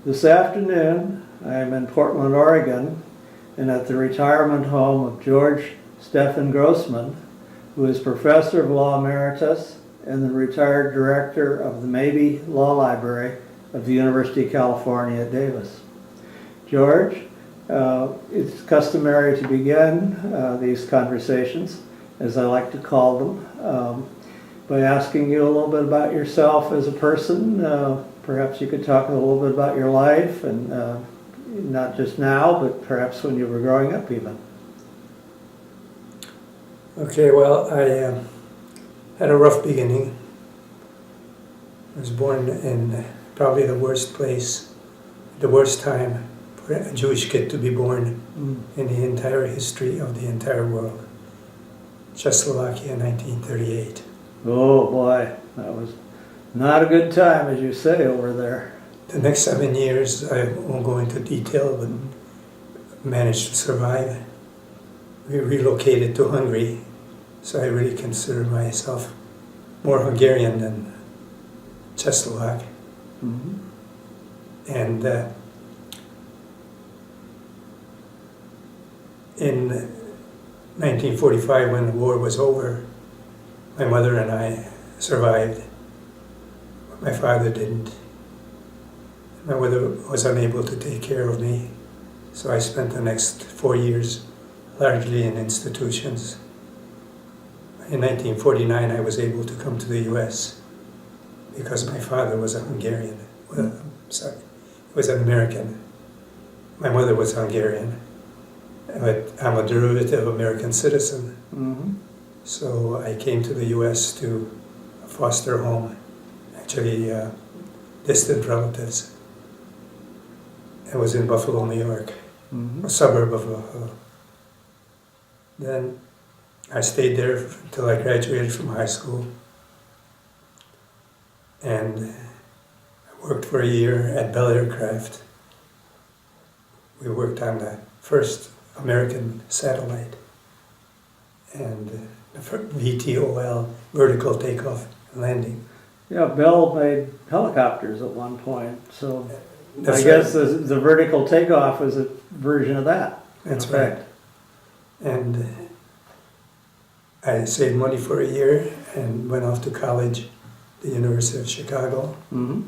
This afternoon, I am in Portland, Oregon, and at the retirement home of George Stefan Grossman, who is Professor of Law Emeritus and the retired Director of the Mabee Law Library of the University of California at Davis. George, it's customary to begin these conversations, as I like to call them, by asking you a little bit about yourself as a person. Perhaps you could talk a little bit about your life, and not just now, but perhaps when you were growing up even. Okay, well, I had a rough beginning. I was born in probably the worst place, the worst time for a Jewish kid to be born in the entire history of the entire world. Czechoslovakia, 1938. Oh boy, that was not a good time, as you say, over there. The next 7 years, I won't go into detail, but managed to survive. We relocated to Hungary, so I really consider myself more Hungarian than Czechoslovak. Mm-hmm. And in 1945, when the war was over, my mother and I survived. My father didn't. My mother was unable to take care of me, so I spent the next 4 years largely in institutions. In 1949, I was able to come to the U.S. because my father was a Hungarian. Well, sorry, he was an American. My mother was Hungarian, but I'm a derivative American citizen. Mm-hmm. So I came to the U.S. to foster home, actually distant relatives. I was in Buffalo, New York, a suburb of Buffalo. Then I stayed there until I graduated from high school. And I worked for a year at Bell Aircraft. We worked on the first American satellite and the VTOL, vertical takeoff and landing. Yeah, Bell made helicopters at one point, so That's I guess the vertical takeoff was a version of that. That's right. And I saved money for a year and went off to college, the University of Chicago. Mm-hmm.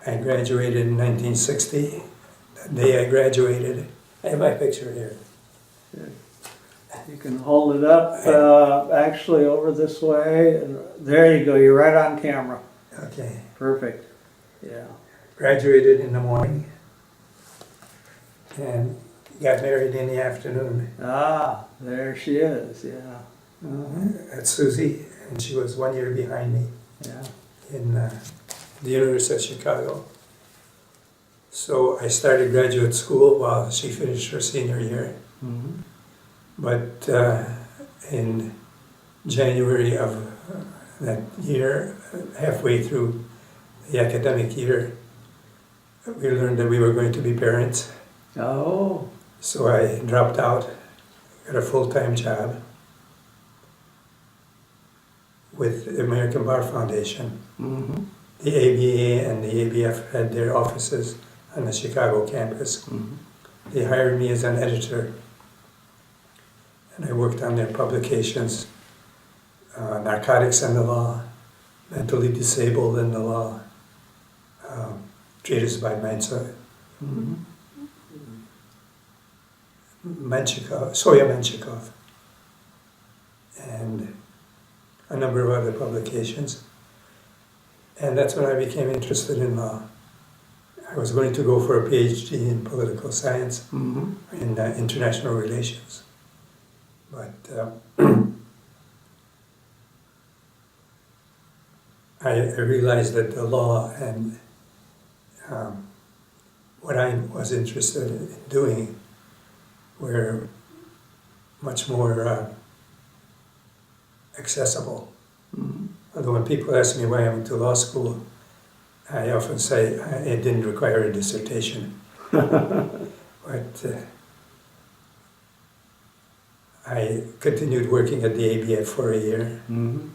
I graduated in 1960. The day I graduated, I have my picture here. You can hold it up, actually over this way. And there you go, you're right on camera. Okay. Perfect. Yeah. Graduated in the morning and got married in the afternoon. Ah, there she is, yeah. At Susie, and she was 1 year behind me Yeah. in the University of Chicago. So I started graduate school while she finished her senior year. Mm-hmm. But in January of that year, halfway through the academic year, we learned that we were going to be parents. Oh. So I dropped out, got a full-time job with the American Bar Foundation. Mm-hmm. The ABA and the ABF had their offices on the Chicago campus. Mm-hmm. They hired me as an editor, and I worked on their publications, Narcotics and the Law, Mentally Disabled and the Law, Treatise by Mm-hmm. Soya Menchikov, and a number of other publications. And that's when I became interested in law. I was going to go for a PhD in political science, Mm-hmm. in international relations. But I realized that the law and what I was interested in doing were much more accessible. Mm-hmm. Although when people ask me why I went to law school, I often say it didn't require a dissertation. But I continued working at the ABF for a year. Mm-hmm.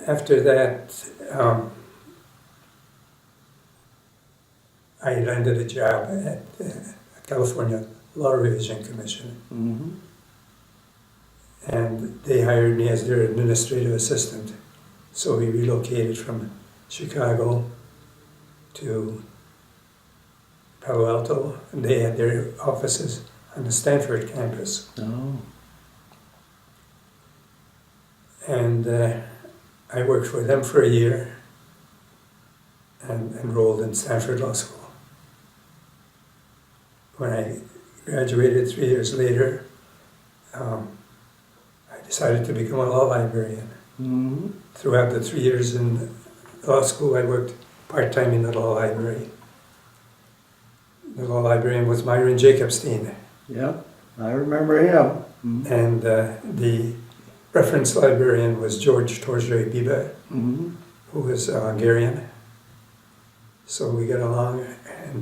After that, I landed a job at the California Law Revision Commission, Mm-hmm. and they hired me as their administrative assistant. So we relocated from Chicago to Palo Alto, and they had their offices on the Stanford campus. Oh. And I worked for them for a year and enrolled in Stanford Law School. When I graduated 3 years later, I decided to become a law librarian. Mm-hmm. Throughout the 3 years in law school, I worked part-time in the law library. The law librarian was Myron Jacobstein, Yep, I remember him. Mm-hmm. and the reference librarian was George Torjay Biba, Mm-hmm. who was Hungarian. So we got along, and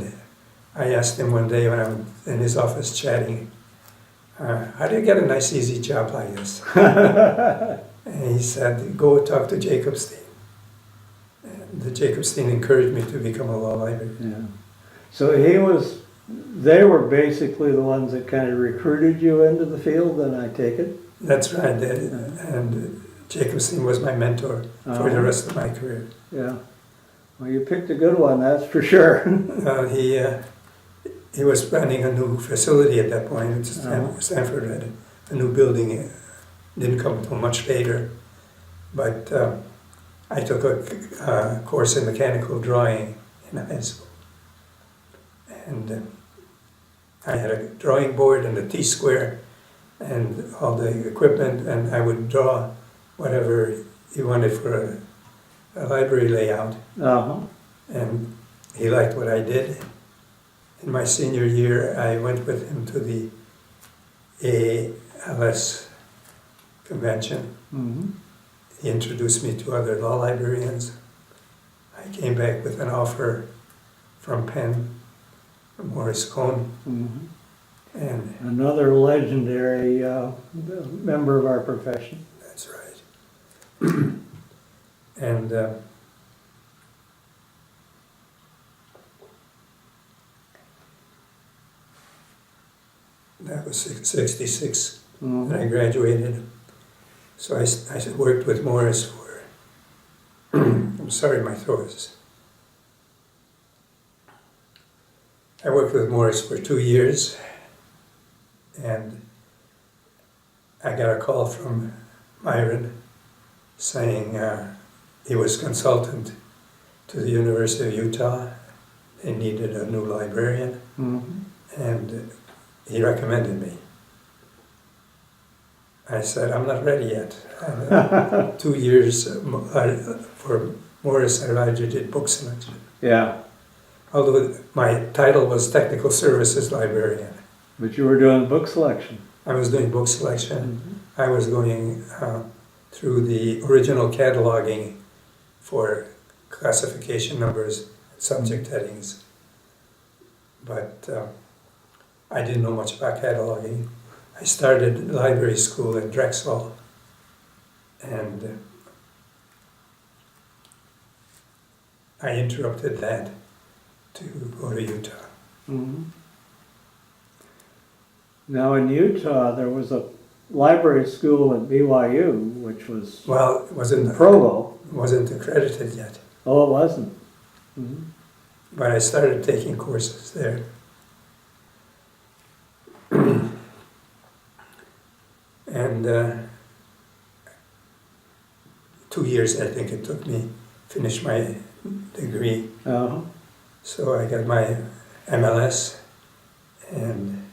I asked him one day when I was in his office chatting, how do you get a nice easy job like this? And he said, go talk to Jacobstein. And the Jacobstein encouraged me to become a law librarian. Yeah. So they were basically the ones that kind of recruited you into the field, then I take it? That's right, and Jacobstein was my mentor for the rest of my career. Yeah. Well, you picked a good one, that's for sure. He was planning a new facility at that point. Stanford had a new building. It didn't come until much later. But I took a course in mechanical drawing in high school. And I had a drawing board and a T-square and all the equipment, and I would draw whatever you wanted for a library layout. Uh-huh. And he liked what I did. In my senior year, I went with him to the ALS convention. Mm-hmm. He introduced me to other law librarians. I came back with an offer from Penn, from Morris Cohn, Mm-hmm. and Another legendary member of our profession. that's right. And that was 66 Mm-hmm. when I graduated. So I worked with Morris for, I'm sorry, my throat is. I worked with Morris for 2 years, and I got a call from Myron saying he was consultant to the University of Utah. They needed a new librarian, Mm-hmm. and he recommended me. I said, I'm not ready yet. And, 2 years for Morris, I largely did book selection. Yeah, Although my title was Technical Services Librarian. but you were doing book selection. I was doing book selection. Mm-hmm. I was going through the original cataloging for classification numbers, subject headings. But I didn't know much about cataloging. I started library school at Drexel, and I interrupted that to go to Utah. Mm-hmm. Now in Utah, there was a library school at BYU, which was Well, it Provo. wasn't accredited yet, Oh, it wasn't. Mm-hmm. but I started taking courses there. And 2 years, I think it took me to finish my degree. Uh-huh. So I got my MLS, and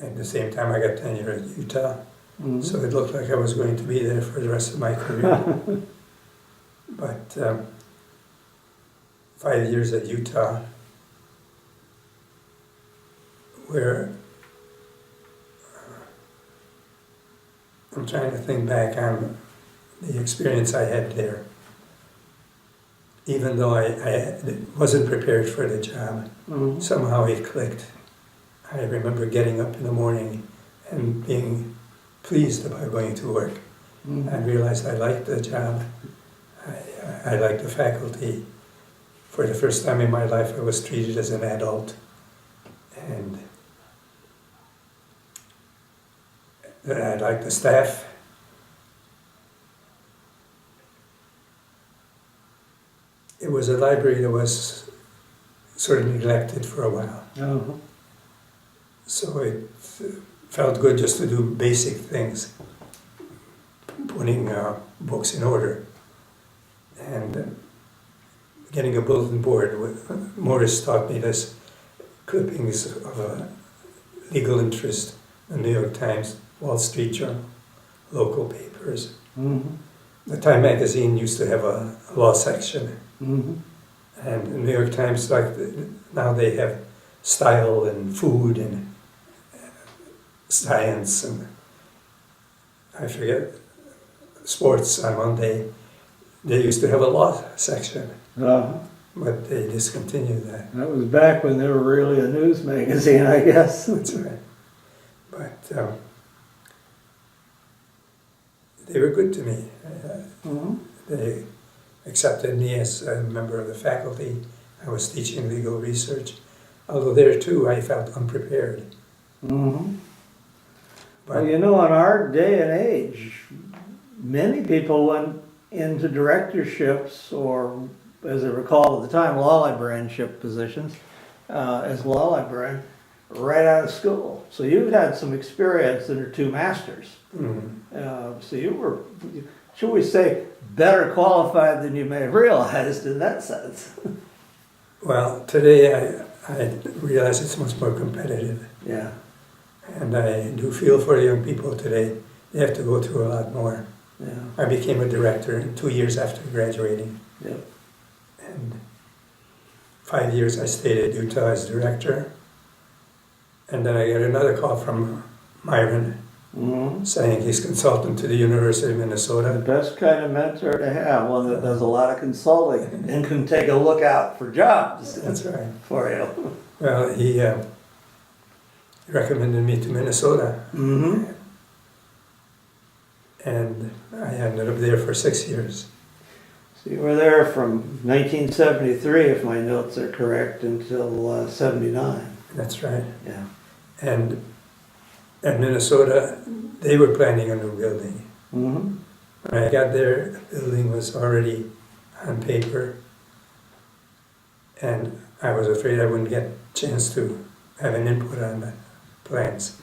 at the same time I got tenure at Utah. Mm-hmm. So it looked like I was going to be there for the rest of my career. But 5 years at Utah, where I'm trying to think back on the experience I had there. Even though I wasn't prepared for the job, Mm-hmm. somehow it clicked. I remember getting up in the morning and being pleased about going to work. Mm-hmm. I realized I liked the job, I liked the faculty, for the first time in my life, I was treated as an adult. And I liked the staff. It was a library that was sort of neglected for a while. Uh-huh. So it felt good just to do basic things, putting books in order. And getting a bulletin board. Morris taught me this, clippings of a legal interest, the New York Times, Wall Street Journal, local papers. Mm-hmm. The Time magazine used to have a law section. Mm-hmm. And the New York Times, now they have style and food and science and I forget, sports on Monday. They used to have a law section, Uh-huh. but they discontinued that. That was back when they were really a news magazine, I guess. That's right. But they were good to me. Mm-hmm. They accepted me as a member of the faculty. I was teaching legal research, although there too I felt unprepared. Mm-hmm. But Well, you know, in our day and age, many people went into directorships or, as I recall at the time, law librarianship positions as law librarian right out of school. So you've had some experience in your two masters. So you were, should we say, better qualified than you may have realized in that sense. well, today I realize it's much more competitive. Yeah. And I do feel for the young people today. They have to go through a lot more. Yeah. I became a director 2 years after graduating. Yep. And 5 years I stayed at Utah as director. And then I got another call from Myron Mm-hmm. saying he's consultant to the University of The Minnesota. best kind of mentor to have, one that does a lot of consulting and can take a look out for jobs That's right. for you. Well, he recommended me to Minnesota. Mm-hmm. And I ended up there for 6 years. So you were there from 1973, if my notes are correct, until 79. That's right. Yeah. And at Minnesota, they were planning a new building. Mm-hmm. When I got there, the building was already on paper. And I was afraid I wouldn't get a chance to have an input on the plans.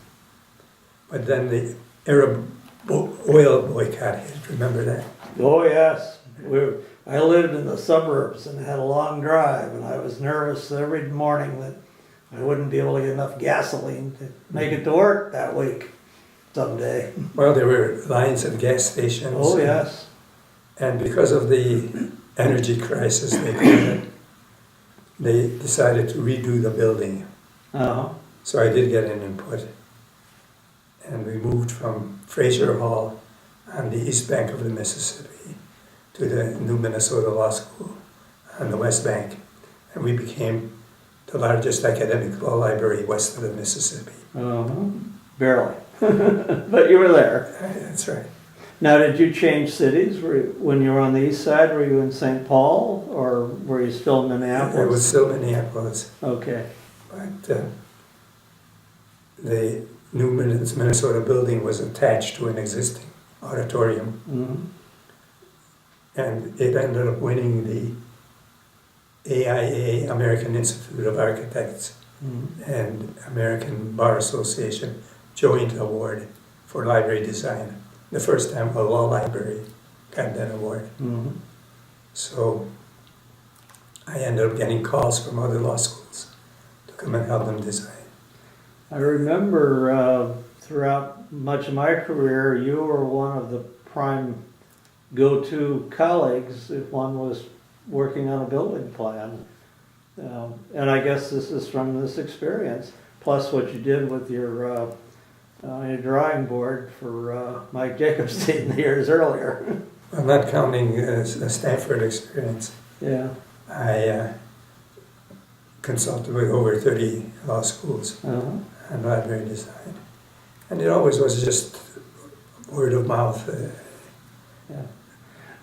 But then the Arab oil boycott hit, remember that? Oh, yes. I lived in the suburbs and had a long drive, and I was nervous every morning that I wouldn't be able to get enough gasoline to make it to work that week someday. Well, there were lines at gas stations. Oh, yes. And because of the energy crisis they called it, they decided to redo the building. Uh-huh. So I did get an input. And we moved from Fraser Hall on the east bank of the Mississippi to the new Minnesota Law School on the west bank. And we became the largest academic law library west of the Mississippi. Uh-huh. Barely. But you were there. That's right. Now, did you change cities? When you were on the east side, were you in St. Paul, or were you still in Minneapolis? It was still Minneapolis. Okay. But the new Minnesota building was attached to an existing auditorium. Mm-hmm. And it ended up winning the AIA, American Institute of Architects, Mm-hmm. and American Bar Association joint award for library design. The first time a law library got that award. Mm-hmm. So I ended up getting calls from other law schools to come and help them design. I remember throughout much of my career, you were one of the prime go-to colleagues if one was working on a building plan. And I guess this is from this experience, plus what you did with your drawing board for Mike Jacobstein years earlier. I'm not counting the Stanford experience. Yeah. I consulted with over 30 law schools Uh-huh. on library design. And it always was just word of mouth. Yeah.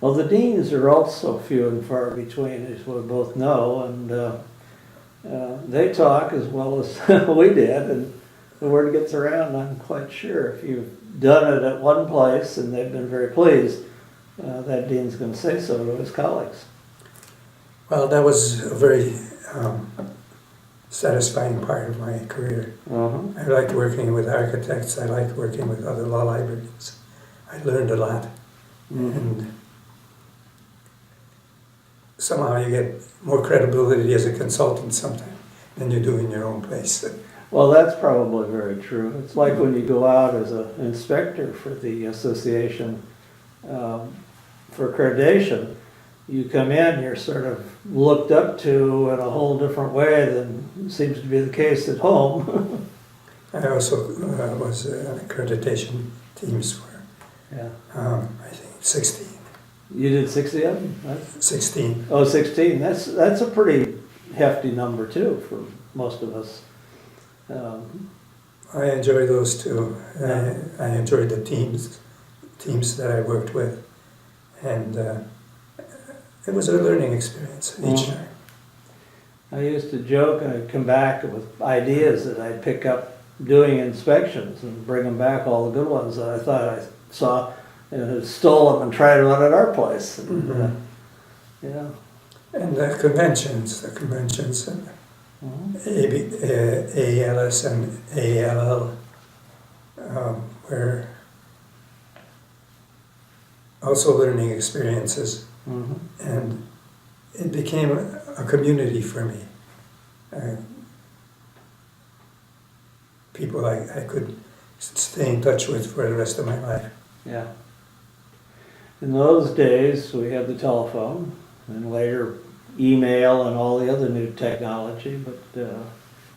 Well, the deans are also few and far between, as we both know, and they talk as well as we did, and the word gets around, I'm quite sure. If you've done it at one place and they've been very pleased, that dean's going to say so to his colleagues. Well, that was a very satisfying part of my career. I liked working with architects. I liked working with other law librarians. I learned a lot. And somehow you get more credibility as a consultant sometimes than you do in your own place. Well, that's probably very true. It's like when you go out as an inspector for the association for accreditation, you come in, you're sort of looked up to in a whole different way than seems to be the case at home. I also was an accreditation teams for, I think, 16. You did 60 of them? That's, 16. oh, 16. That's a pretty hefty number too for most of us. I enjoy those too. I enjoyed the teams that I worked with, and it was a learning experience each time. I used to joke I'd come back with ideas that I'd pick up doing inspections and bring them back, all the good ones that I thought I saw, and stole them and tried them out at our place. And, yeah. And the conventions and ALS and ALL were also learning experiences. And it became a community for me. People I could stay in touch with for the rest of my life. Yeah. In those days, we had the telephone, and later email and all the other new technology, but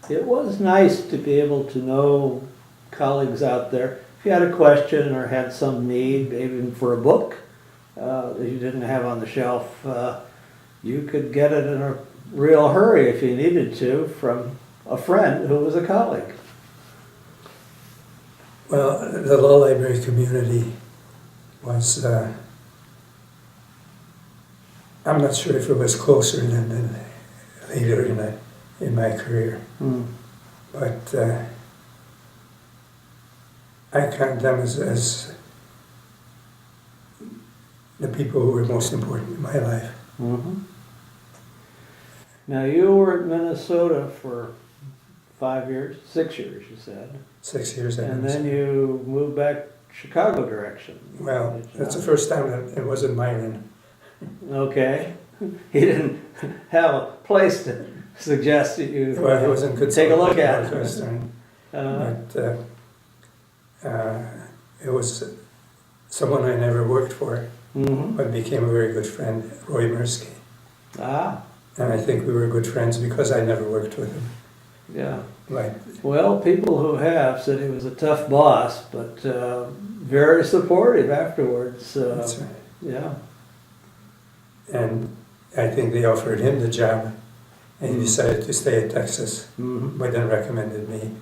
it was nice to be able to know colleagues out there. If you had a question or had some need, even for a book that you didn't have on the shelf, you could get it in a real hurry if you needed to from a friend who was a colleague. Well, the law library community was, I'm not sure if it was closer than later in my career, but I count them as the people who were most important in my life. Now you were in Minnesota for 5 years, 6 years you said. 6 years. And then you moved back Chicago direction. Well, that's the first time that it wasn't Myron. Okay. He didn't have a place to suggest that you Well, he wasn't good. take a look at. Northwestern. But it was someone I never worked for, but became a very good friend, Roy Mirsky. Ah, And I think we were good friends because I never worked with him. yeah. Like, Well, people who have said he was a tough boss, but very supportive afterwards. that's right. Yeah. And I think they offered him the job, and he decided to stay at Texas, but then recommended me.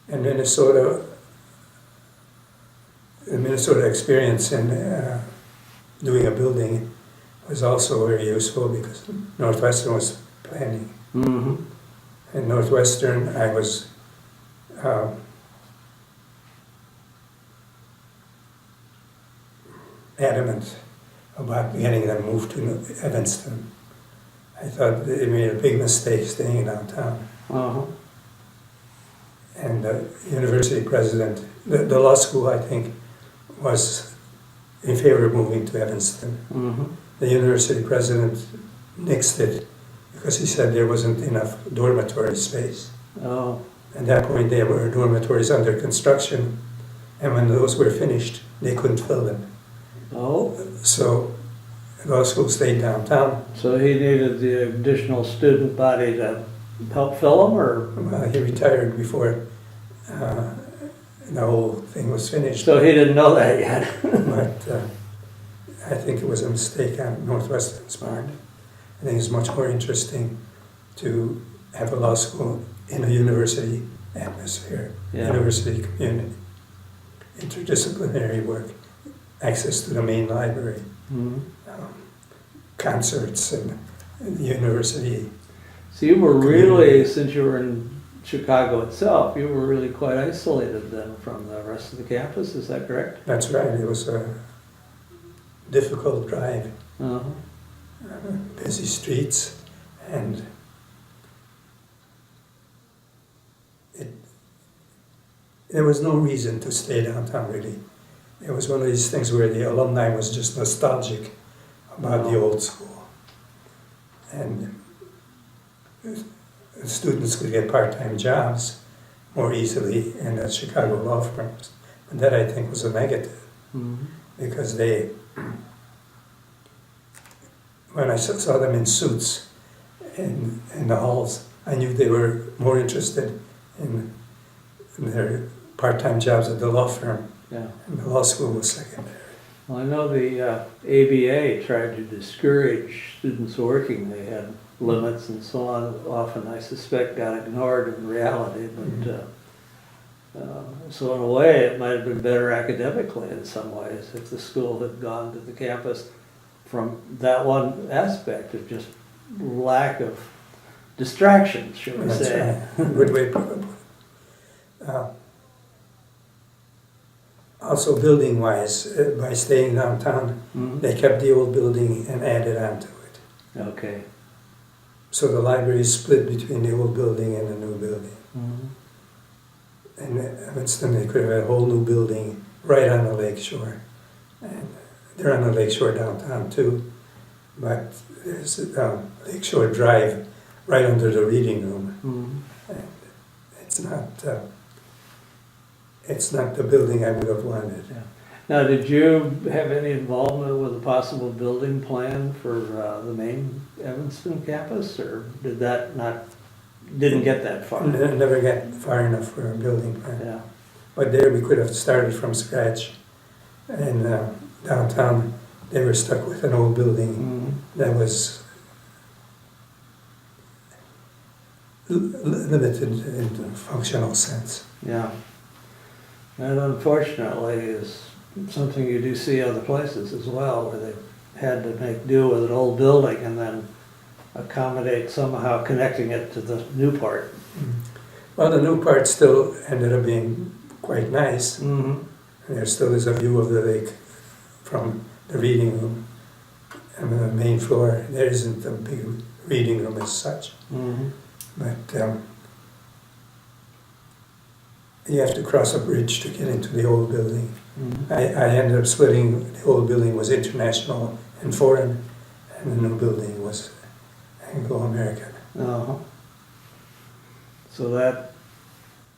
And the Minnesota experience in doing a building was also very useful because Northwestern was planning. In Northwestern, I was adamant about getting them moved to Evanston. I thought they made a big mistake staying downtown. And the university president, the law school, I think, was in favor of moving to Evanston. The university president nixed it because he said there wasn't enough dormitory space. Oh. At that point, there were dormitories under construction, and when those were finished, they couldn't fill them. Oh. So the law school stayed downtown. So he needed the additional student body to help fill them, or? Well, he retired before the whole thing was finished. So he didn't know that yet. But I think it was a mistake on Northwestern's part. I think it's much more interesting to have a law school in a university atmosphere, university community, interdisciplinary work. access to the main library, Mhm. concerts, and the university. So you were really, Community. since you were in Chicago itself, you were really quite isolated then from the rest of the campus, is that correct? That's right, it was a difficult drive, Uh-huh. busy streets, and there was no reason to stay downtown, really. It was one of these things where the alumni was just nostalgic about the old school. And the students could get part-time jobs more easily in the Chicago law firms. And that, I think, was a negative, Mhm. because when I saw them in suits in the halls, I knew they were more interested in their part-time jobs at the law firm, Yeah. and the law school was secondary. Well, I know the ABA tried to discourage students working. They had limits and so on. Often, I suspect, got ignored in reality. But so in a way, it might have been better academically in some ways if the school had gone to the campus from that one aspect of just lack of distractions, shall we That's say. right. Good way to put it. Also, building-wise, by staying downtown, Mhm. they kept the old building and added on to it. Okay. So the library is split between the old building and the new building. Mhm. And Evanston, they could have had a whole new building right on the lake shore. And they're on the lake shore downtown too, but there's a lake shore drive right under the reading room. Mhm. And it's not the building I would have wanted. Now, did you have any involvement with a possible building plan for the main Evanston campus, or did that not, didn't get that far? Never got far enough for a building plan. Yeah. But there we could have started from scratch. And downtown, they were stuck with an old building Mhm. that was limited in the functional sense. Yeah. And unfortunately is something you do see other places as well, where they've had to make do with an old building and then accommodate somehow connecting it to the new part. Well, the new part still ended up being quite nice. Mm-hmm. And there still is a view of the lake from the reading room. And the main floor, there isn't a big reading room as such. Mm-hmm. But you have to cross a bridge to get into the old building. Mm-hmm. I ended up splitting, the old building was international and foreign, and the new building was Anglo-American. Uh-huh. So that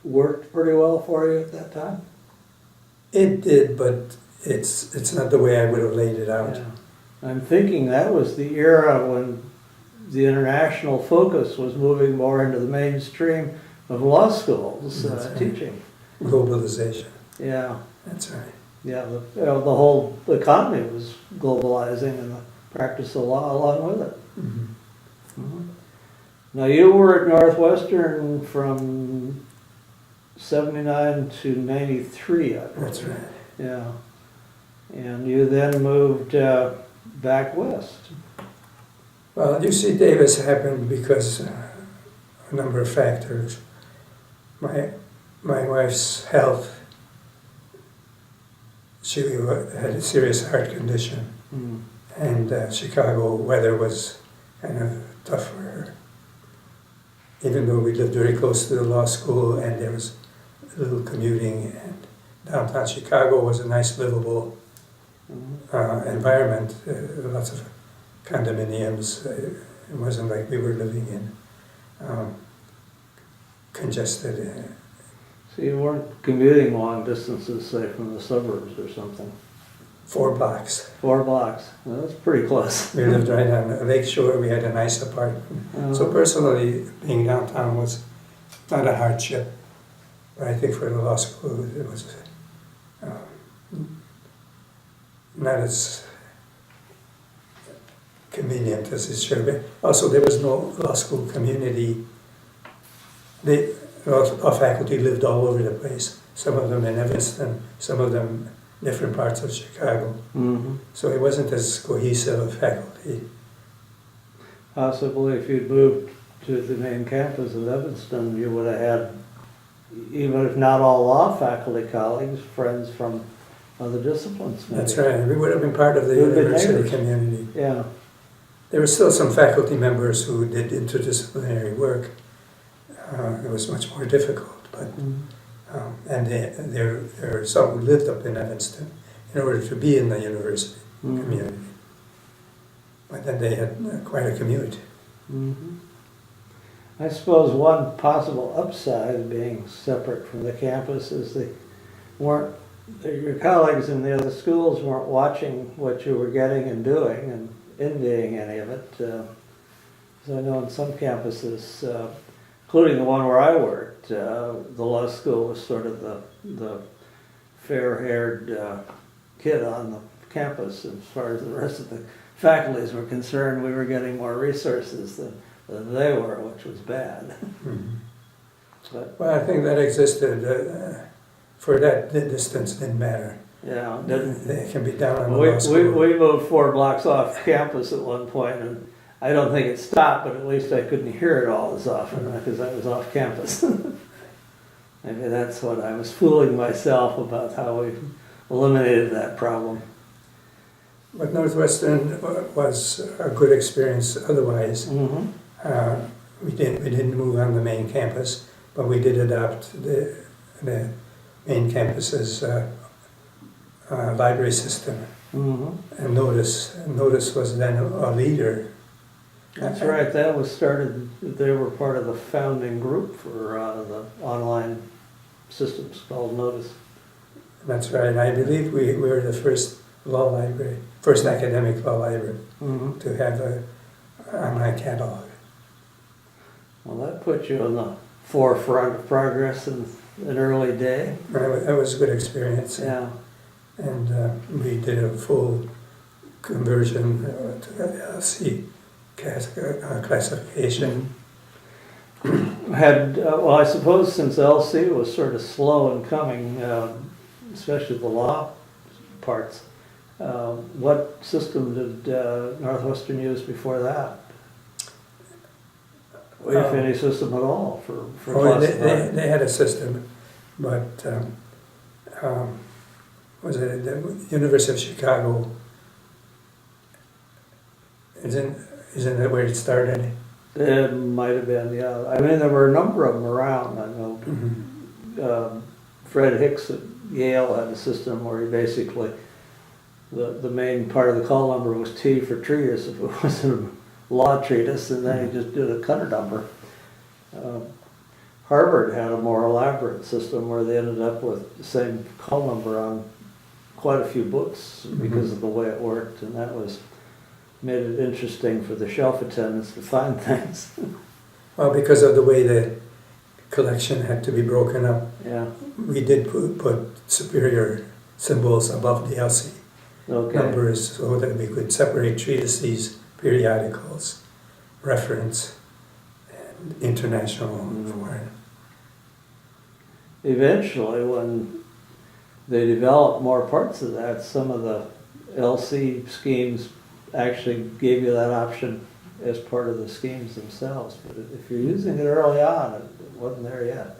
worked pretty well for you at that time? It did, but it's not the way I would have laid it out. Yeah. I'm thinking that was the era when the international focus was moving more into the mainstream of law schools That's right. teaching. Globalization, Yeah, that's right. yeah. The whole economy was globalizing and the practice of law along with it. Mm-hmm. Mhm. Now you were at Northwestern from 79 to 93, I believe. That's right. Yeah. And you then moved back west. Well, UC Davis happened because a number of factors. My wife's health, she had a serious heart condition, Mm. and Chicago weather was kind of tough for her. Even though we lived very close to the law school and there was a little commuting, and downtown Chicago was a nice, livable environment, lots of condominiums. It wasn't like we were living in congested. So you weren't commuting long distances, say, from the suburbs or something. 4 blocks. 4 blocks. Well, that's pretty close. We lived right on the lake shore. We had a nice apartment. So personally, being downtown was not a hardship. But I think for the law school, it was not as convenient as it should be. Also, there was no law school community. Law faculty lived all over the place. Some of them in Evanston, some of them different parts of Chicago. Mm-hmm. So it wasn't as cohesive a faculty. Possibly if you'd moved to the main campus of Evanston, you would have had, even if not all law faculty colleagues, friends from other disciplines. Maybe. That's right. We would have been part of the We would have been university neighbors. community. Yeah. There were still some faculty members who did interdisciplinary work. It was much more difficult, but and there are some who lived up in Evanston in order to be in the university community. But then they had quite a commute. Mm-hmm. I suppose one possible upside of being separate from the campus is your colleagues in the other schools weren't watching what you were getting and doing and envying any of it. So I know on some campuses, including the one where I worked, the law school was sort of the fair-haired kid on the campus. As far as the rest of the faculties were concerned, we were getting more resources than they were, which was bad. But, Well, I think that existed for that. The distance didn't matter. yeah, They can be down on the we law school. moved 4 blocks off campus at one point, and I don't think it stopped, but at least I couldn't hear it all as often because I was off campus. Maybe that's what I was fooling myself about, how we eliminated that problem. But Northwestern was a good experience otherwise. Mm-hmm. We didn't move on the main campus, but we did adopt the main campus's library system. Mm-hmm. And Notice was then a leader. That's right, that was started, they were part of the founding group for the online systems called Notice. That's right, and I believe we were the first law library, first academic law library to have an online catalog. Well, that put you on the forefront of progress in an early day. That was a good experience. Yeah. And we did a full conversion to the LC classification. Well, I suppose since LC was sort of slow in coming, especially the law parts, what system did Northwestern use before that? If any system at all for classifying? They had a system, but was it the University of Chicago? Isn't that where it started? It might have been, yeah. I mean, there were a number of them around. I know Fred Hicks at Yale had a system where he basically, the main part of the call number was T for treatise if it was a law treatise, and then he just did a cutter number. Harvard had a more elaborate system where they ended up with the same call number on quite a few books because of the way it worked, and that made it interesting for the shelf attendants to find things. Well, because of the way the collection had to be broken up, Yeah. we did put superior symbols above the LC numbers so that we could separate treatises, periodicals, reference, and international and foreign. Eventually, when they developed more parts of that, some of the LC schemes actually gave you that option as part of the schemes themselves. But if you're using it early on, it wasn't there yet.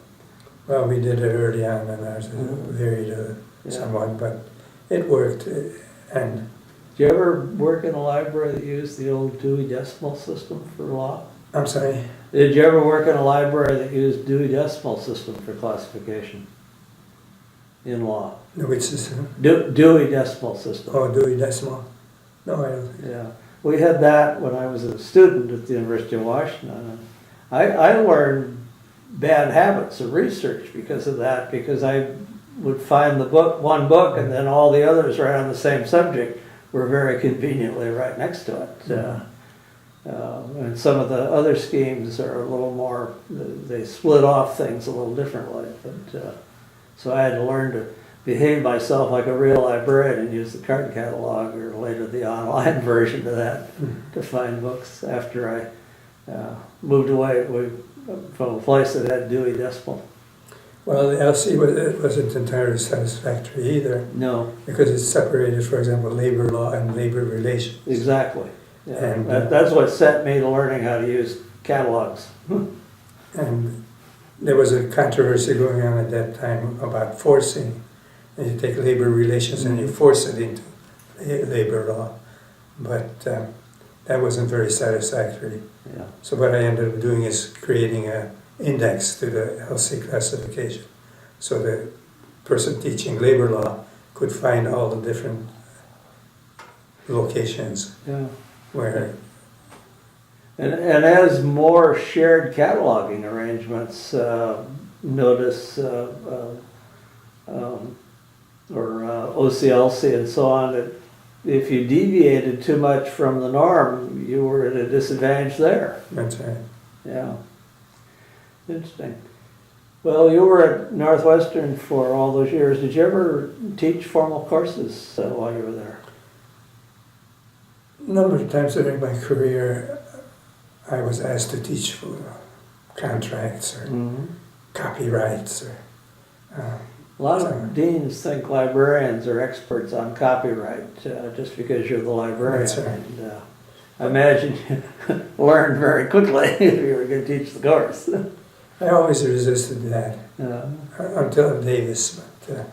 Well, we did it early on and ours varied somewhat, but it worked. And Did you ever work in a library that used the old Dewey Decimal System for law? I'm sorry? Did you ever work in a library that used Dewey Decimal System for classification in law? No, which system? Dewey Decimal System. Oh, Dewey Decimal. No, I don't think. Yeah, we had that when I was a student at the University of Washington. I learned bad habits of research because of that, because I would find one book, and then all the others right on the same subject were very conveniently right next to it. And some of the other schemes are a little more, they split off things a little differently. But so I had to learn to behave myself like a real librarian and use the card catalog or later the online version of that to find books after I moved away from a place that had Dewey Decimal. Well, the LC wasn't entirely satisfactory either, No, because it separated, for example, labor law and labor relations. exactly. Yeah. And, That's what set me to learning how to use catalogs. And there was a controversy going on at that time about forcing. And you take labor relations and you force it into labor law. But that wasn't very satisfactory. Yeah. So what I ended up doing is creating an index to the LC classification. So the person teaching labor law could find all the different locations Yeah. where. And as more shared cataloging arrangements, notice or OCLC and so on, that if you deviated too much from the norm, you were at a disadvantage there. That's right. Yeah. Interesting. Well, you were at Northwestern for all those years. Did you ever teach formal courses while you were there? A number of times during my career, I was asked to teach for contracts or copyrights or. A lot of deans think librarians are experts on copyright just because you're the librarian. That's right. And, I imagine you learned very quickly if you were going to teach the course. I always resisted that until Davis, but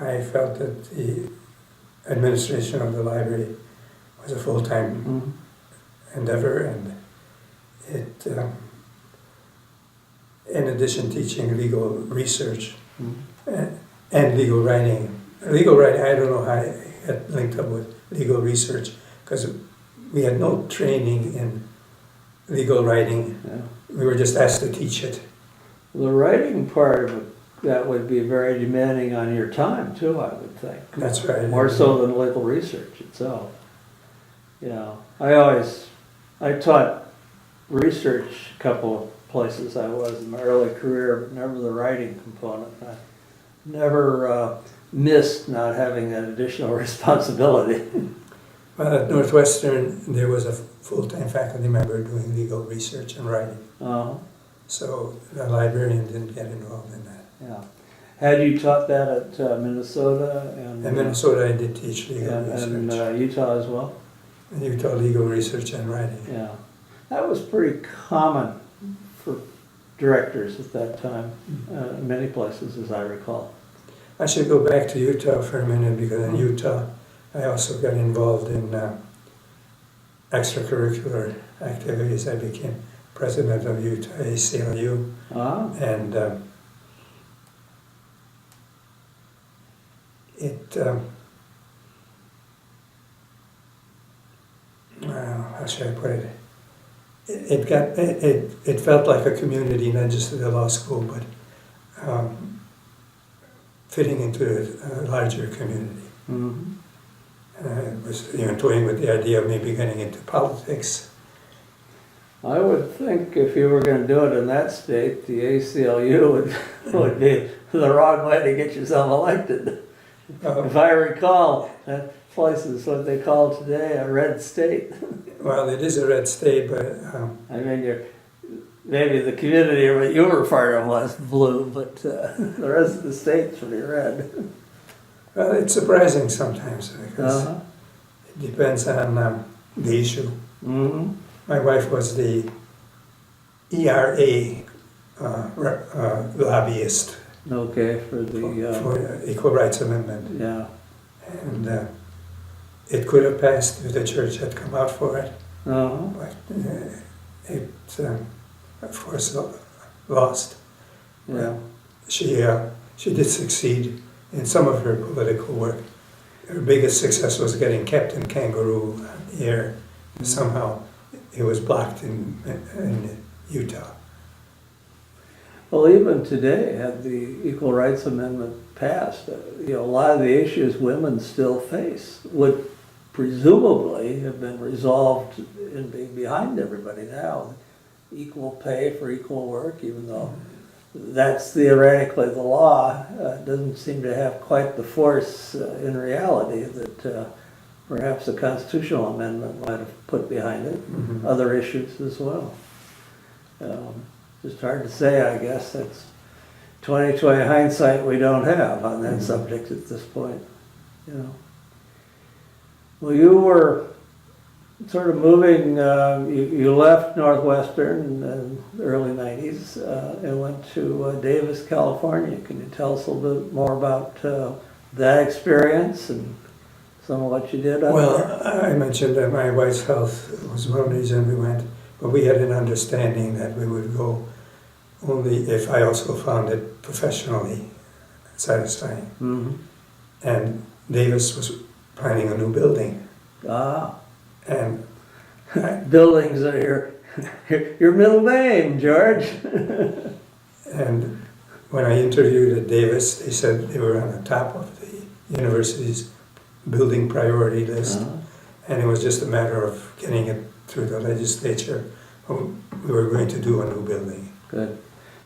I felt that the administration of the library was a full-time endeavor, and it, in addition, teaching legal research and legal writing. Legal writing, I don't know how I got linked up with legal research, because we had no training in legal writing. Yeah. We were just asked to teach it. The writing part of it, that would be very demanding on your time too, I would think. That's right. More so than legal research itself. Yeah, I taught research a couple of places I was in my early career, but never the writing component. I never missed not having that additional responsibility. Well, at Northwestern, there was a full-time faculty member doing legal research and writing. So the librarian didn't get involved in that. Yeah. Had you taught that at Minnesota? And, In Minnesota, I did teach legal research. And Utah as well? And Utah legal research and writing. Yeah. That was pretty common for directors at that time, in many places, as I recall. I should go back to Utah for a minute, because in Utah, I also got involved in extracurricular activities. I became president of Utah ACLU. And how should I put it? It felt like a community, not just the law school, but fitting into a larger community. And I was toying with the idea of maybe getting into politics. I would think if you were going to do it in that state, the ACLU would be the wrong way to get yourself elected. If I recall, that place is what they call today a red state. Well, it is a red state, but... I mean, maybe the community you were part of was blue, but the rest of the state's pretty red. Well, it's surprising sometimes, because it depends on the issue. My wife was the ERA lobbyist. Okay, for the... for Equal Rights Amendment. Yeah. And it could have passed if the church had come out for it. But it, of course, lost. Yeah. She did succeed in some of her political work. Her biggest success was getting Captain Kangaroo on the air. Somehow it was blocked in Utah. Well, even today, had the Equal Rights Amendment passed, a lot of the issues women still face would presumably have been resolved in being behind everybody now. Equal pay for equal work, even though that's theoretically the law, doesn't seem to have quite the force in reality that perhaps a constitutional amendment might have put behind it. Other issues as well. just hard to say, I guess. That's 20/20 hindsight we don't have on that subject at this point, you know. Well, you were sort of moving, you left Northwestern in the early 90s and went to Davis, California. Can you tell us a little bit more about that experience and some of what you did out Well, there? I mentioned that my wife's health was one reason we went, but we had an understanding that we would go only if I also found it professionally satisfying. Mm-hmm. And Davis was planning a new building. Ah, And buildings are your middle name, George. And when I interviewed at Davis, they said they were on the top of the university's building priority list. And it was just a matter of getting it through the legislature. We were going to do a new building. Good.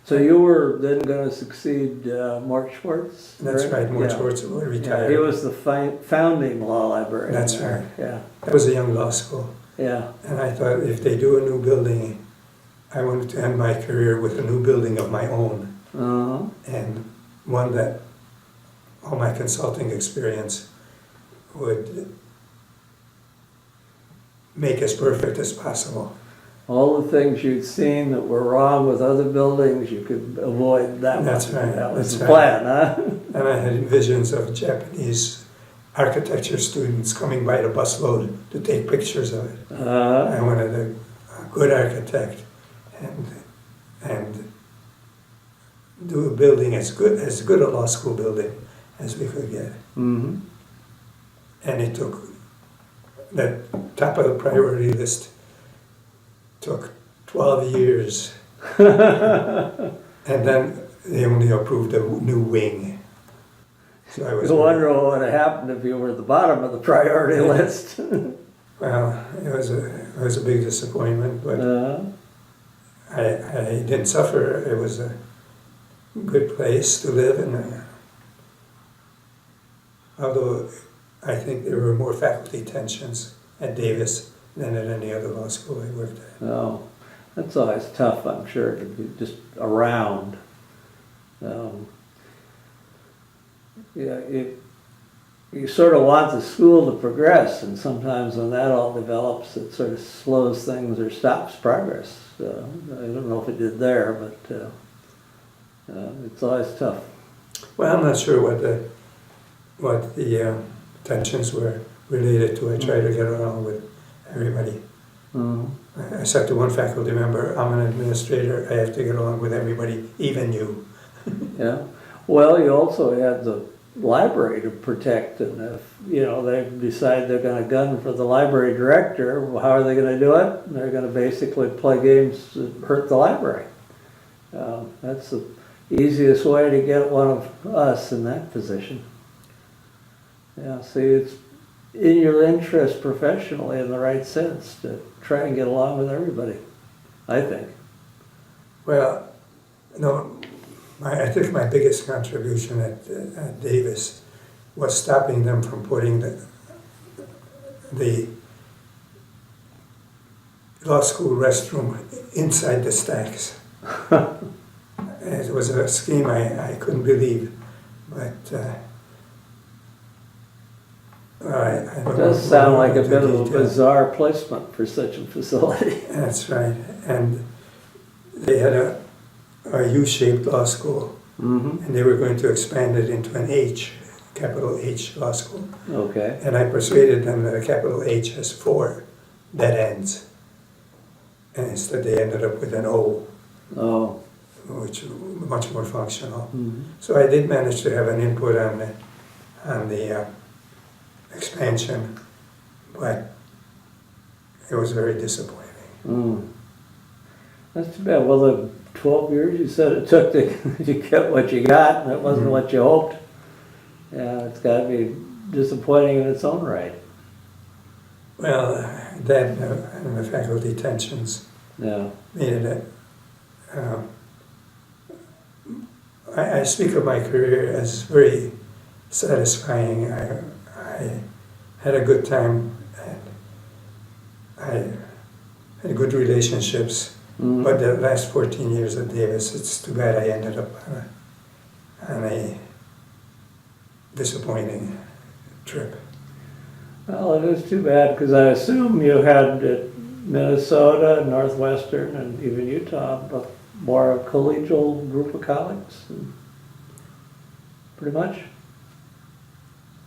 So you were then going to succeed Mort Schwartz? That's right, Mort Schwartz retired. Yeah, he was the founding law librarian. That's there. right. Yeah. That was a young law school. Yeah. And I thought if they do a new building, I wanted to end my career with a new building of my own. Uh-huh. And one that all my consulting experience would make as perfect as possible. All the things you'd seen that were wrong with other buildings, you could avoid that. That's right. That was That's the right. plan, huh? And I had visions of Japanese architecture students coming by the busload to take pictures of it. I wanted a good architect and do a building as good a law school building as we could get. Mm-hmm. And it took, that top of the priority list took 12 years. And then they only approved a new wing. So I was You wonder what would have happened if you were at the bottom of the priority list. well, it was a big disappointment, but I didn't suffer. It was a good place to live in. Although I think there were more faculty tensions at Davis than at any other law school I worked at. No, that's always tough, I'm sure, to be just around. Yeah, you sort of want the school to progress, and sometimes when that all develops, it sort of slows things or stops progress. I don't know if it did there, but it's always tough. Well, I'm not sure what the tensions were related to. I try to get along with everybody. Except to one faculty member, I'm an administrator, I have to get along with everybody, even you. Yeah. Well, you also had the library to protect, and if they decide they're going to gun for the library director, how are they going to do it? They're going to basically play games that hurt the library. That's the easiest way to get one of us in that position. Yeah, see, it's in your interest professionally in the right sense to try and get along with everybody, I think. Well, no, I think my biggest contribution at Davis was stopping them from putting the law school restroom inside the stacks. It was a scheme I couldn't believe, but I don't It does sound like a bit of a bizarre placement for such a facility. That's right. And they had a U-shaped law school, and they were going to expand it into an H, capital H law school. Okay. And I persuaded them that a capital H has 4 dead ends. And instead they ended up with an O, which was much more functional. So I did manage to have an input on the expansion, but it was very disappointing. That's too bad. Well, the 12 years you said it took to get what you got, and it wasn't what you hoped. Yeah, it's got to be disappointing in its own right. Well, that and the faculty tensions made it. I speak of my career as very satisfying. I had a good time, and I had good relationships But the last 14 years at Davis, it's too bad I ended up on a disappointing trip. Well, it is too bad because I assume you had at Minnesota, Northwestern, and even Utah, a more collegial group of colleagues, pretty much.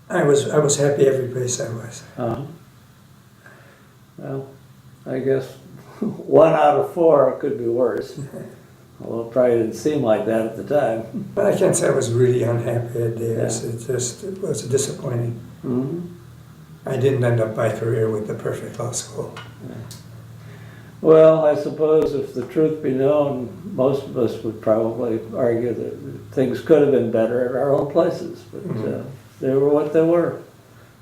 I was happy every place I was. Well, I guess 1 out of 4 could be worse. Although it probably didn't seem like that at the time. But I can't say I was really unhappy at Davis. Yeah. It was disappointing. Mm-hmm. I didn't end up my career with the perfect law school. Yeah. Well, I suppose if the truth be known, most of us would probably argue that things could have been better at our own places, but they were what they were.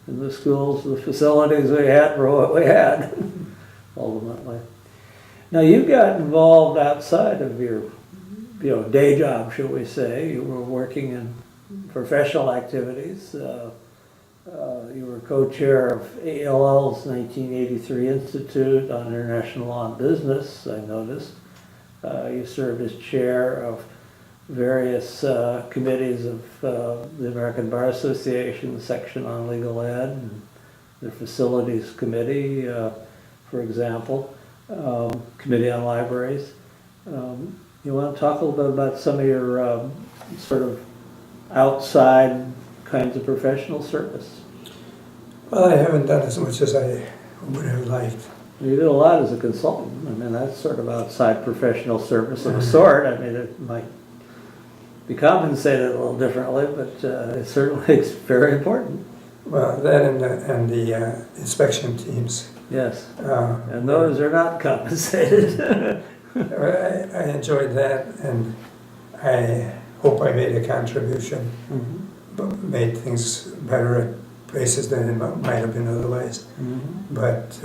And the schools, the facilities we had were what we had, ultimately. Now you got involved outside of your, day job, shall we say. You were working in professional activities. You were co-chair of ALL's 1983 Institute on International Law and Business, I noticed. You served as chair of various committees of the American Bar Association section on legal ed, and the facilities committee, for example, committee on libraries. You want to talk a little bit about some of your sort of outside kinds of professional service? Well, I haven't done as much as I would have liked. You did a lot as a consultant. I mean, that's sort of outside professional service of a sort. I mean, it might be compensated a little differently, but it certainly is very important. Well, that and the inspection teams. Yes, and those are not compensated. I enjoyed that, and I hope I made a contribution, but made things better at places than it might have been otherwise. But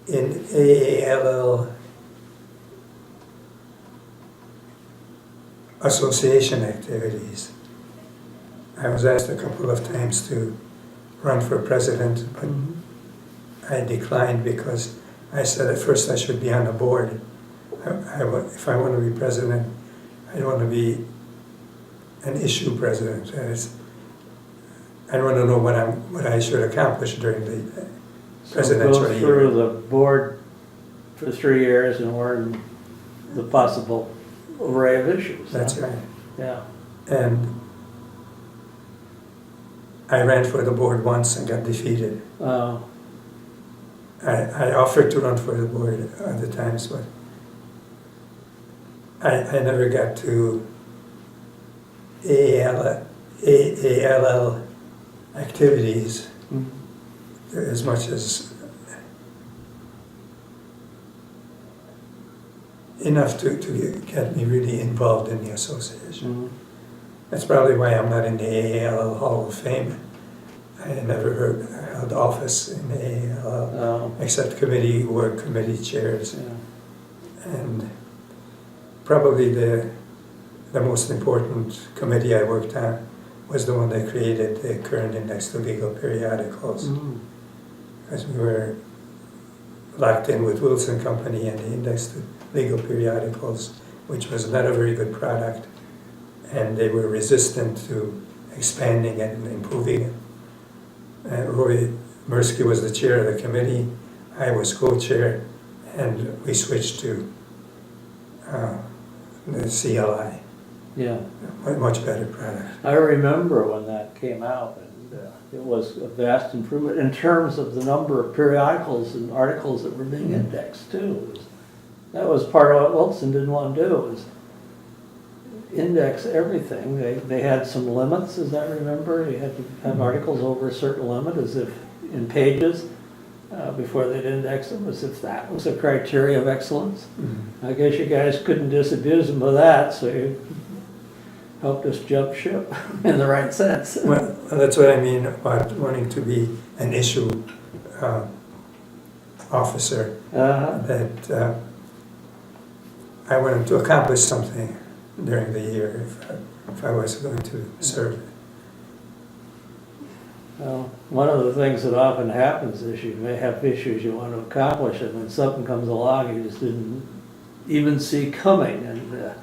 in AALL association activities, I was asked a couple of times to run for president, but I declined because I said at first I should be on the board. If I want to be president, I don't want to be an issue president. I don't want to know what I should accomplish during the presidential Go year. through the board for 3 years and learn the possible array of issues. That's right. Yeah. And I ran for the board once and got defeated. I offered to run for the board other times, but I never got to AALL activities as much as enough to get me really involved in the association. That's probably why I'm not in the AALL Hall of Fame. I never held office in the AALL except committee work, committee chairs. And probably the most important committee I worked on was the one that created the current index to legal periodicals. Because we were locked in with Wilson Company and the index to legal periodicals, which was not a very good product, and they were resistant to expanding it and improving it. Roy Mirsky was the chair of the committee, I was co-chair, and we switched to the CLI. Yeah. A much better product. I remember when that came out, and it was a vast improvement in terms of the number of periodicals and articles that were being indexed too. That was part of what Wilson didn't want to do, was index everything. They had some limits, as I remember. You had to have articles over a certain limit, as if in pages, before they'd index them, as if that was a criteria of excellence. I guess you guys couldn't disabuse them of that, so you helped us jump ship in the right sense. Well, that's what I mean about wanting to be an issue officer. That I wanted to accomplish something during the year if I was going to serve. Well, one of the things that often happens is you may have issues you want to accomplish, and when something comes along you just didn't even see coming, and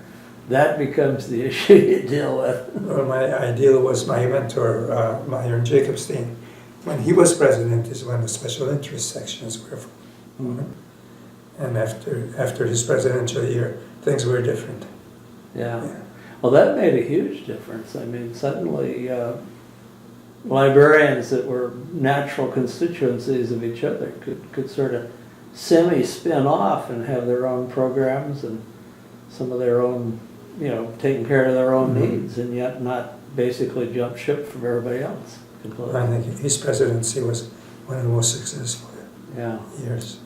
that becomes the issue you deal with. Well, my ideal was my mentor, Myron Jacobstein. When he was president is when the special interest sections were formed. And after his presidential year, things were different. Yeah. Yeah. Well, that made a huge difference. I mean, suddenly librarians that were natural constituencies of each other could sort of semi-spin off and have their own programs and some of their own, taking care of their own needs, and yet not basically jump ship from everybody else completely. I think his presidency was one of the most successful Yeah. years.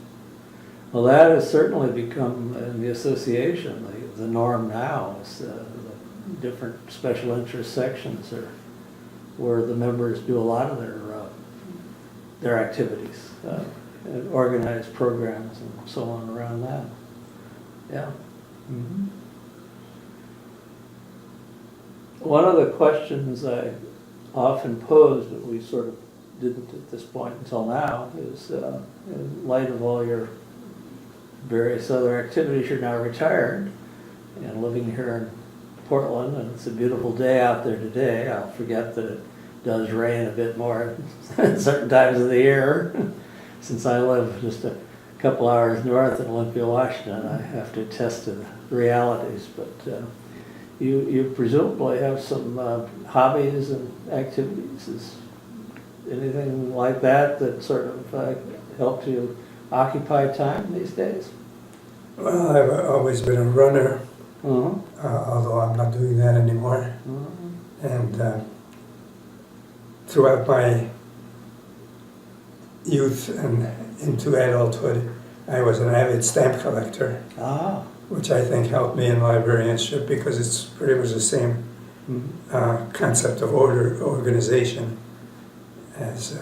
Well, that has certainly become, in the association, the norm now, is the different special interest sections are where the members do a lot of their activities, and organize programs and so on around that. Yeah. One of the questions I often pose, but we sort of didn't at this point until now, is in light of all your various other activities, you're now retired and living here in Portland, and it's a beautiful day out there today. I'll forget that it does rain a bit more at certain times of the year. Since I live just a couple hours north in Olympia, Washington, I have to attest to the realities. But you presumably have some hobbies and activities. Is anything like that sort of helped you occupy time these days? Well, I've always been a runner, although I'm not doing that anymore. And throughout my youth and into adulthood, I was an avid stamp collector, which I think helped me in librarianship because it's pretty much the same concept of organization as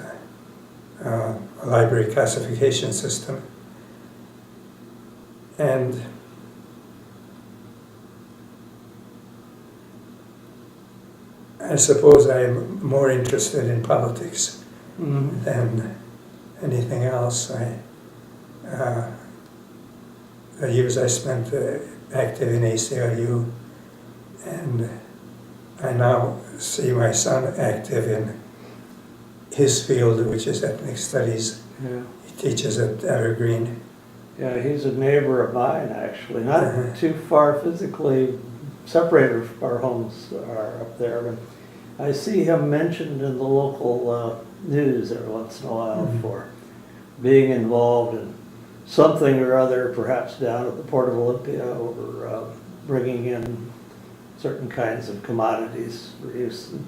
a library classification system. And I suppose I'm more interested in politics than anything else. The years I spent active in ACLU, and I now see my son active in his field, which is ethnic studies. Yeah. He teaches at Evergreen. Yeah, he's a neighbor of mine, actually. Not too far physically separated, our homes are up there. But I see him mentioned in the local news every once in a while for being involved in something or other, perhaps down at the Port of Olympia, or bringing in certain kinds of commodities for use in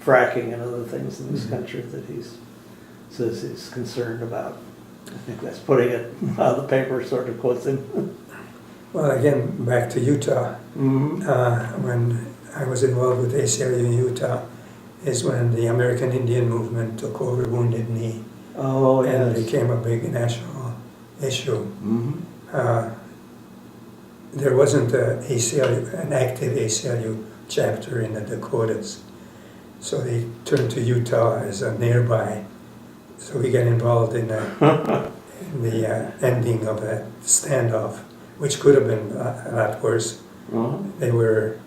fracking and other things in this country that he says he's concerned about. I think that's putting it on the paper, sort of quotes him. Well, again, back to Utah. When I was involved with ACLU in Utah, is when the American Indian movement took over Wounded Knee. Oh, And yes. became a big national issue. There wasn't an active ACLU chapter in the Dakotas, so they turned to Utah as a nearby. So we got involved in the ending of that standoff, which could have been a lot worse. They were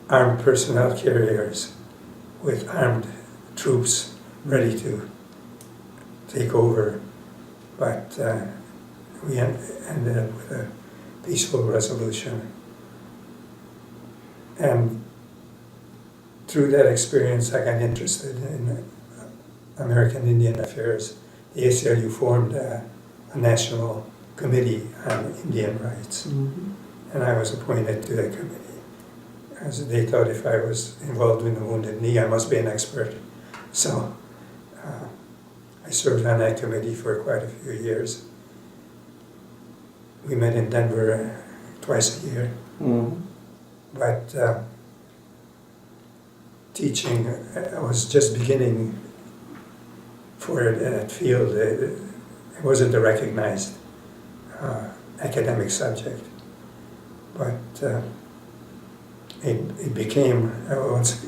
armed personnel carriers with armed troops ready to take over, but we ended up with a peaceful resolution. And through that experience, I got interested in American Indian affairs. The ACLU formed a national committee on Indian rights, and I was appointed to that committee, as they thought if I was involved in the Wounded Knee, I must be an expert. So I served on that committee for quite a few years. We met in Denver twice a year, but teaching, I was just beginning for that field. It wasn't a recognized academic subject, but it became, once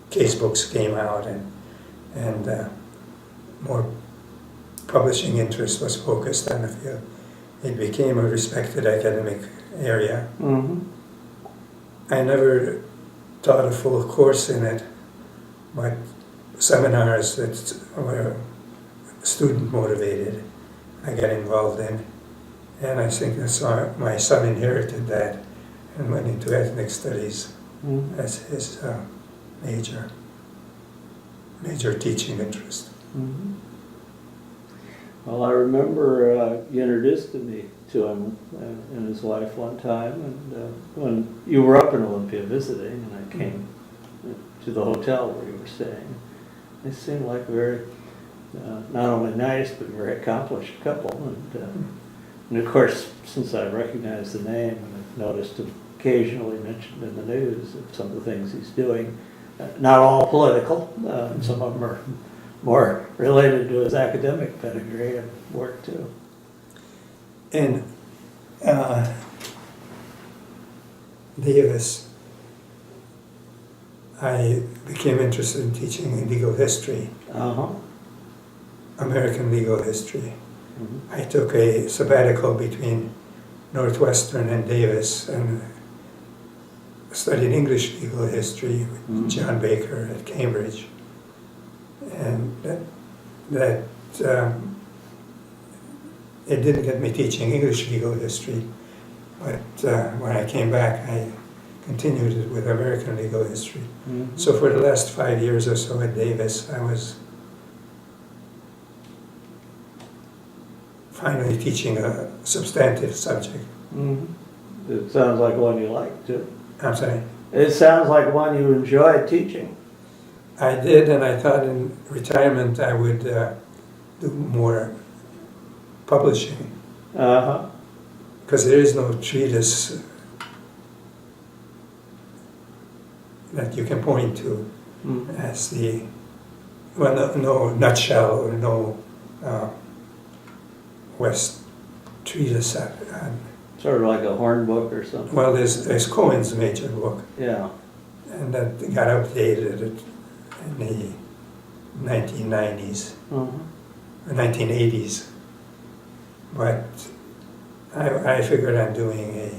casebooks came out and and more publishing interest was focused on the field. It became a respected academic area. Mm-hmm. I never taught a full course in it, but seminars that were student motivated, I got involved in. And I think that's why my son inherited that and went into ethnic studies Mm-hmm. as his major teaching interest. Mm-hmm. Well, I remember you introduced me to him and his wife one time, and when you were up in Olympia visiting, and I came to the hotel where you were staying. They seemed like a very, not only nice, but very accomplished couple. And of course, since I recognize the name, and I've noticed him occasionally mentioned in the news of some of the things he's doing, not all political, some of them are more related to his academic pedigree and work too. And Davis, I became interested in teaching in legal history, Uh-huh. American legal history. Mm-hmm. I took a sabbatical between Northwestern and Davis and studied English legal history with Mm-hmm. John Baker at Cambridge. And it didn't get me teaching English legal history, but when I came back, I continued it with American legal history. Mm-hmm. So for the last 5 years or so at Davis, I was finally teaching a substantive subject. Mm-hmm. It sounds like one you like too. I'm sorry. It sounds like one you enjoyed teaching. I did, and I thought in retirement I would do more publishing, Uh-huh. because there is no treatise that you can point to Mm-hmm. as the, well, no nutshell or no West treatise on. Sort of like a horn book or something. Well, there's Cohen's major book, Yeah. and that got updated in the 1990s Mm-hmm. or 1980s. But I figured on doing a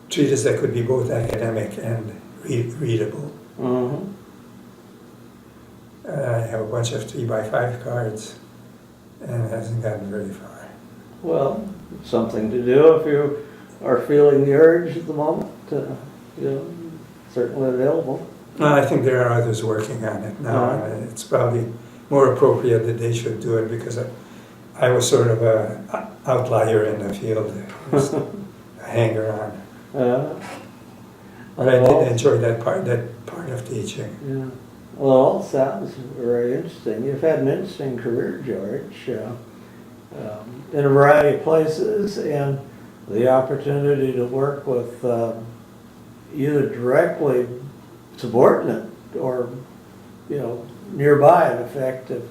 treatise that could be both academic and readable. Mm-hmm. I have a bunch of 3x5 cards, and it hasn't gotten very far. Well, something to do if you are feeling the urge at the moment. Certainly available. Well, I think there are others working on it now. Uh-huh. It's probably more appropriate that they should do it, because I was sort of an outlier in the field, just a hanger-on. But I did enjoy that part of teaching. Yeah. Well, sounds very interesting. You've had an interesting career, George, in a variety of places, and the opportunity to work with either directly subordinate or, nearby, in effect, of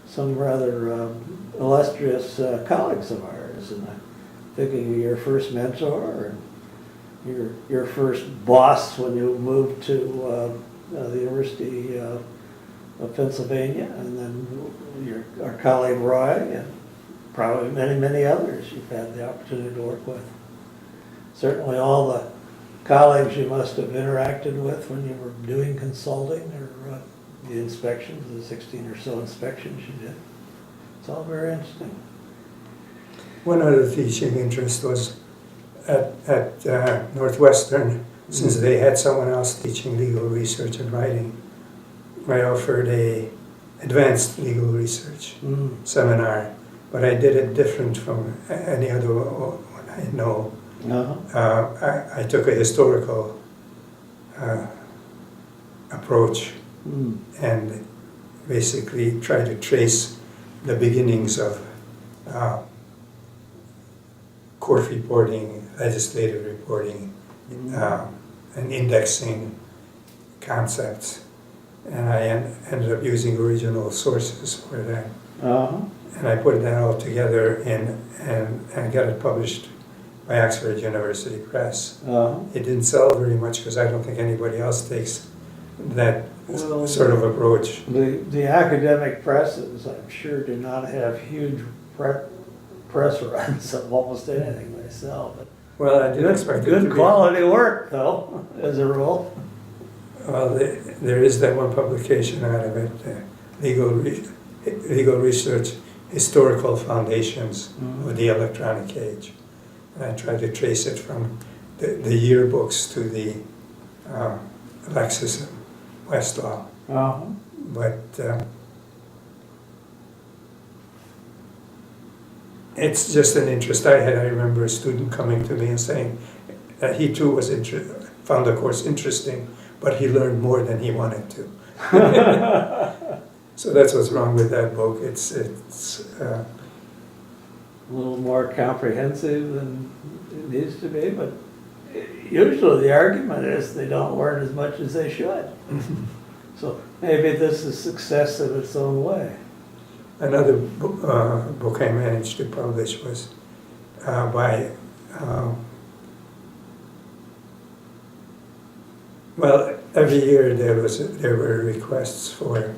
some rather illustrious colleagues of ours. And I'm thinking of your first mentor and your first boss when you moved to the University of Pennsylvania, and then our colleague Roy, and probably many, many others you've had the opportunity to work with. Certainly all the colleagues you must have interacted with when you were doing consulting or the inspections, the 16 or so inspections you did. It's all very interesting. One other teaching interest was at Northwestern, since they had someone else teaching legal research and writing. I offered a advanced legal research seminar, but I did it different from any other one I know. Uh-huh. I took a historical approach and basically tried to trace the beginnings of court reporting, legislative reporting, and indexing concepts. And I ended up using original sources for that. Uh-huh. And I put that all together and got it published by Oxford University Press. Uh-huh. It didn't sell very much because I don't think anybody else takes that Well, sort of approach. The academic presses, I'm sure, do not have huge press runs of almost anything they sell, but Well, I did expect it to good be. quality work, though, as a rule. Well, there is that one publication out of it, Legal Research, Historical Foundations of the Electronic Age. And I tried to trace it from the yearbooks to the Lexis and Westlaw. But it's just an interest I had. I remember a student coming to me and saying that he too was found the course interesting, but he learned more than he wanted to. So that's what's wrong with that book. It's A little more comprehensive than it needs to be, but usually the argument is they don't learn as much as they should. So maybe this is success in its own way. another book I managed to publish was by well, every year there were requests for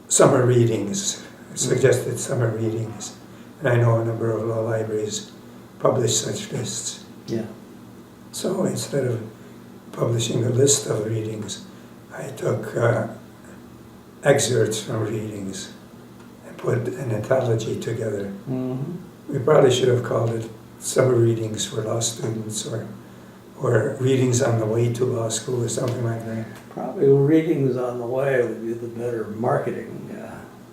summer readings, suggested summer readings, and I know a number of law libraries publish such lists. Yeah. So instead of publishing a list of readings, I took excerpts from readings and put an anthology together. We probably should have called it Summer Readings for Law Students, or Readings on the Way to Law School, or something like that. Probably readings on the way would be the better marketing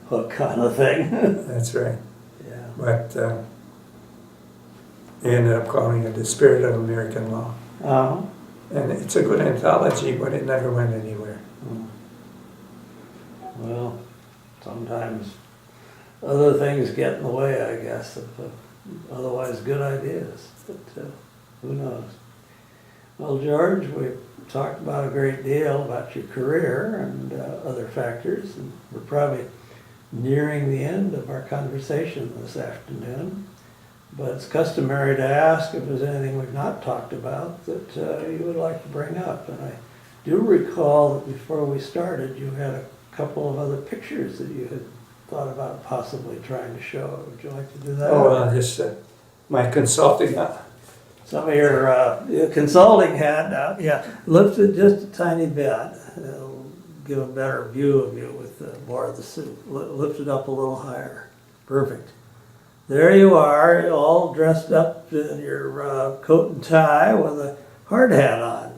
hook kind of thing. That's right. Yeah. But they ended up calling it The Spirit of American Law. Uh-huh. And it's a good anthology, but it never went anywhere. Well, sometimes other things get in the way, I guess, of otherwise good ideas. But who knows? Well, George, we've talked about a great deal about your career and other factors, and we're probably nearing the end of our conversation this afternoon. But it's customary to ask if there's anything we've not talked about that you would like to bring up. And I do recall that before we started, you had a couple of other pictures that you had thought about possibly trying to show. Would you like to do that? Oh, just my consulting. Some of your consulting handout, yeah, lift it just a tiny bit. It'll give a better view of you with more of the suit. Lift it up a little higher. Perfect. There you are, all dressed up in your coat and tie with a hard hat on.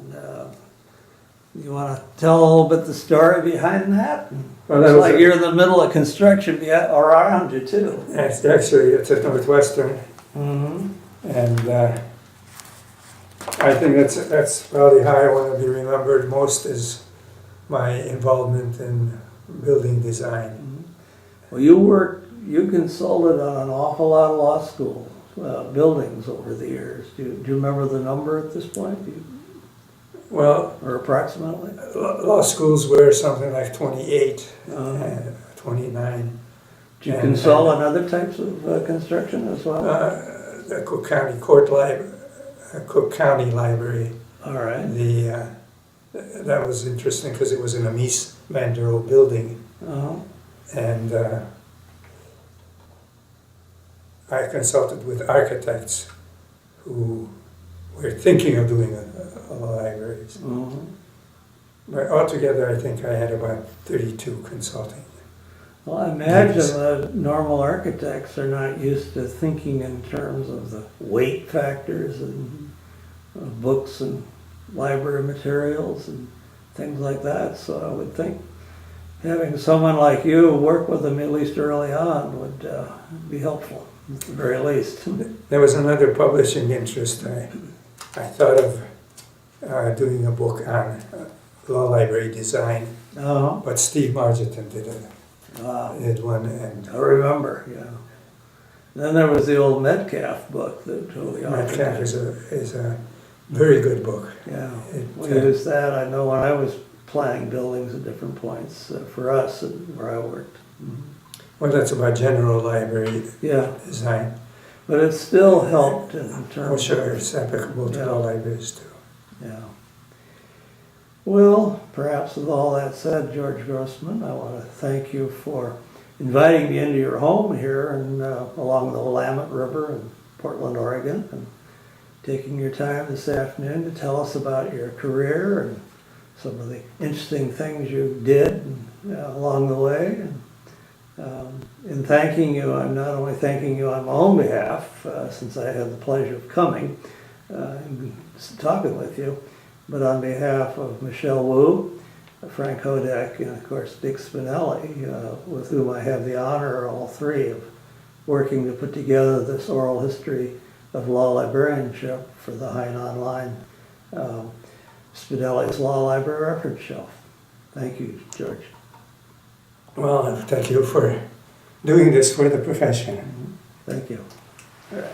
You want to tell a little bit the story behind that? Well, It's like you're in the middle of construction around you too. It's at Northwestern, and I think that's probably how I want to be remembered most, is my involvement in building design. Well, you consulted on an awful lot of law school buildings over the years. Do you remember the number at this point? Well, Or approximately? law schools were something like 28, 29. Did you consult on other types of construction as well? The Cook County Library. All right. That was interesting because it was in a Mies van der Rohe building. And I consulted with architects who were thinking of doing libraries. But altogether, I think I had about 32 consulting. Well, I imagine that normal architects are not used to thinking in terms of the weight factors and books and library materials and things like that. So I would think having someone like you work with them at least early on would be helpful, at the very least. There was another publishing interest. I thought of doing a book on law library design, but Steve Margeton did one. And I remember, yeah. Then there was the old Metcalf book that totally Metcalf is a very good book. Yeah, we used that. I know when I was planning buildings at different points for us and where I worked. Well, that's about general library design. But it still helped in terms Oh, sure, it's applicable to all libraries too. Yeah. Well, perhaps with all that said, George Grossman, I want to thank you for inviting me into your home here and along the Willamette River in Portland, Oregon, and taking your time this afternoon to tell us about your career and some of the interesting things you did along the way. And in thanking you, I'm not only thanking you on my own behalf, since I had the pleasure of coming and talking with you, but on behalf of Michelle Wu, Frank Hodek, and of course Dick Spinelli, with whom I have the honor, all three, of working to put together this oral history of law librarianship for the Hein Online Spinelli's Law Library Reference Shelf. Thank you, George. Well, thank you for doing this for the profession. Thank you. All right.